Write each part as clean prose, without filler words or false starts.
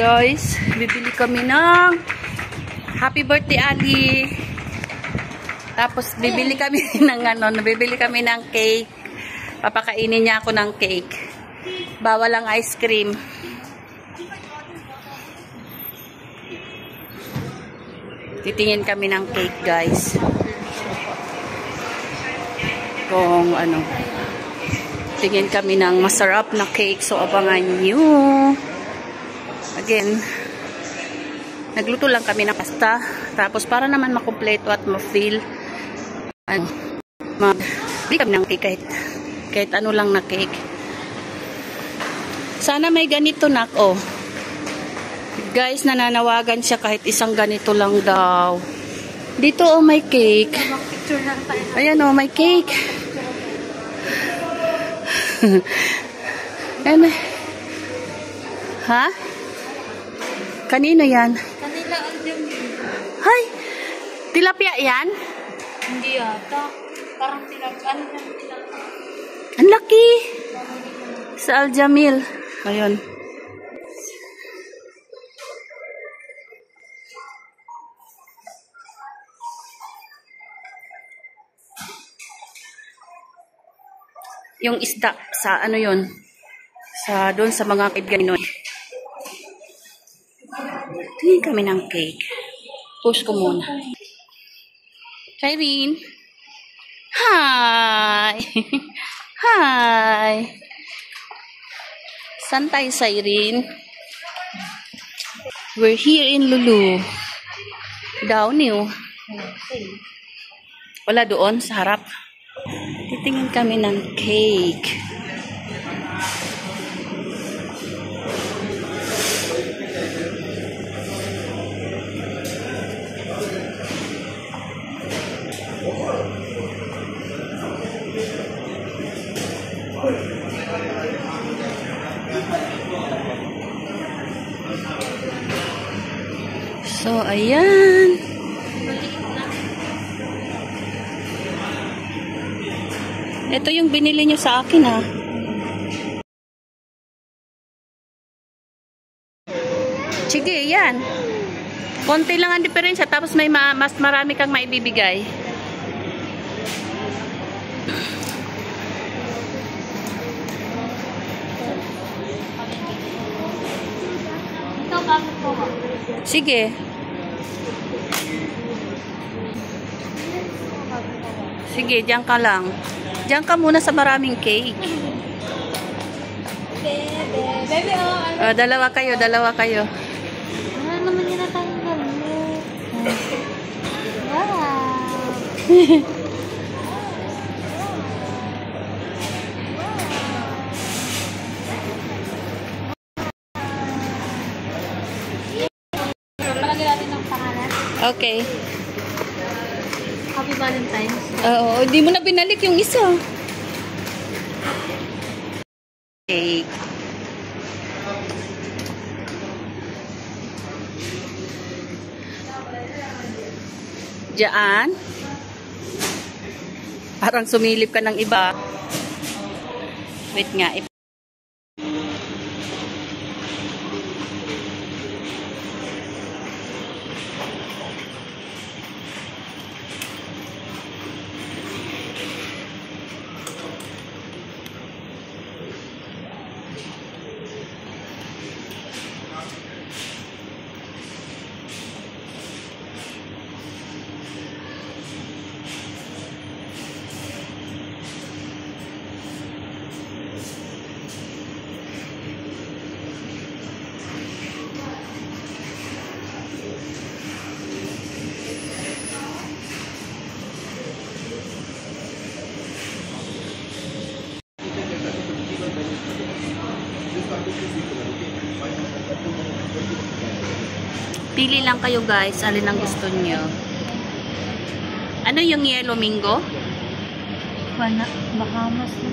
guys, bibili kami ng happy birthday Ali. Tapos bibili kami bibili kami ng cake. Papakainin niya ako ng cake. Bawal ang ice cream. Titingin kami ng cake, guys. Kung ano. Tingin kami ng masarap na cake. So abangan niyo. Again, nagluto lang kami ng pasta. Tapos para naman makumpleto at ma-feel, bili kami ng cake kahit ano lang na cake. Sana may ganito nak, oh. Guys, nananawagan siya kahit isang ganito lang daw. Dito, oh, may cake. Ayan, oh, may cake. Ayan. Ha? Kanino yan? Kanila Aljamil. Hay! Tilapia yan? Hindi yata. Parang tilapia. Ano yan tilapia? Ang laki! Sa Aljamil. Ayun. Yung isda sa ano yun? Sa doon sa mga kaibigan nun. Tingin kami ng cake. Push ko muna. Irene. Hi! Hi! Saan tayo sa Irene? We're here in Lulu. Down new. Wala doon sa harap. Titingin kami ng cake. So, ayan. Ito yung binili nyo sa akin, ha. Sige, yan. Konti lang ang diferensya, tapos may mas marami kang maibibigay. Ito, bakit po? Sige. Sige, diyan ka lang. Diyan ka muna sa maraming cake. Baby, oh. Dalawa kayo. Ano naman yun natanggal mo? Wow. Palagay natin ng pangalan. Okay. Happy Valentine's. Oo, di mo na binalik yung isa. Cake. Diyan. Parang sumilip ka ng iba. Wait nga. Pili lang kayo, guys. Alin ang gusto nyo? Ano yung yellow mango? Wala. Bahamas na.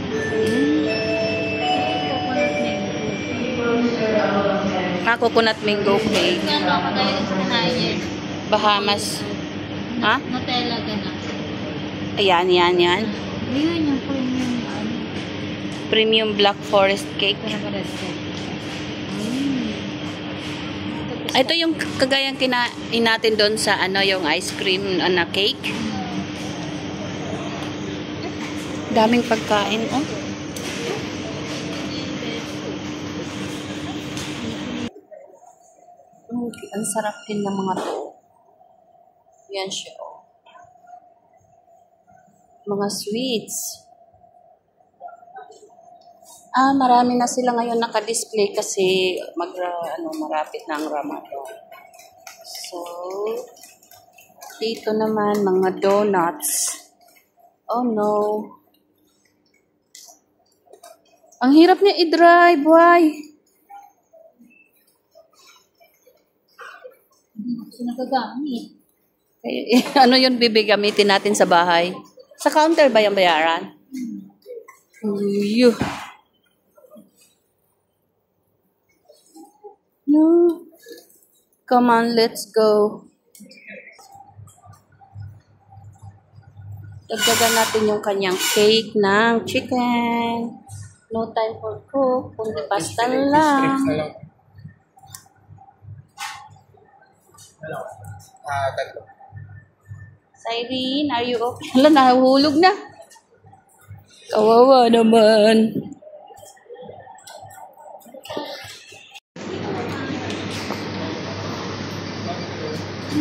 Coconut mango cake. Yan ako dahil sa kanayin. Bahamas. Ha? Nutella gana. Ayan. Ayun yung premium. Premium Black Forest cake. Ito yung kagayang kinain natin doon sa ano, yung ice cream na cake. Daming pagkain, oh. Ang sarap din ng mga to. Yan siya, oh. Mga sweets. Marami na sila ngayon naka-display kasi marapit na ang Ramadan. So, dito naman mga donuts. Oh no. Ang hirap niya i-drive, why? Nagagamit. Ano yun gamitin natin sa bahay? Sa counter ba yung bayaran? Uy. No. Come on, let's go. Dagdagan natin yung kanyang cake ng chicken. No time for cook, kundi pasta lang. Cyrene, are you okay? Hala, nahuhulog na. Kawawa naman.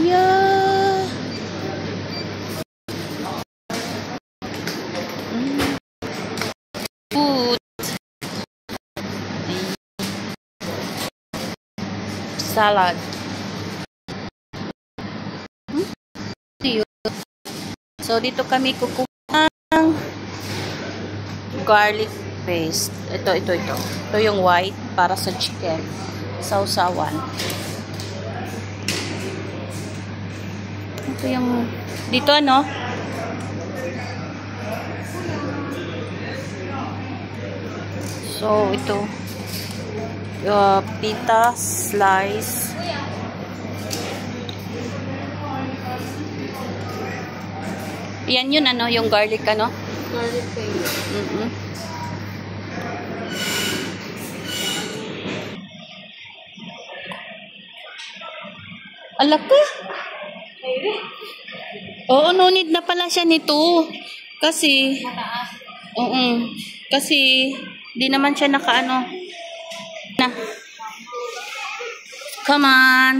Yeah. Food. Salad. So, dito kami kukuha ng garlic paste. Ito. Ito yung white para sa chicken. Sausawan. Ito yung, dito ano? So, ito. Pita, slice. Yan yun, ano, yung garlic, ano? Garlic paste. Alak ka? Oo, no need na pala siya nito. Kasi, kasi, di naman siya nakaano. Na. Come on.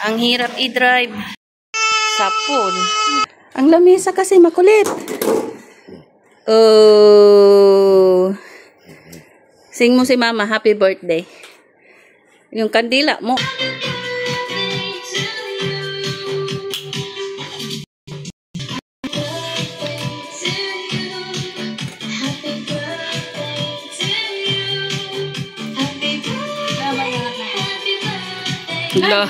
Ang hirap i-drive. Sapol. Ang lamesa kasi makulit. Oh. Sing mo si Mama, happy birthday. Yung kandila mo. Hello.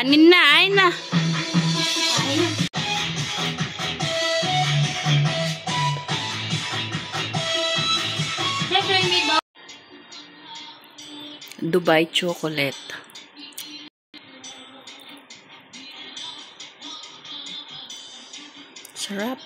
Anin na, ay na. Dubai chocolate. Sarap.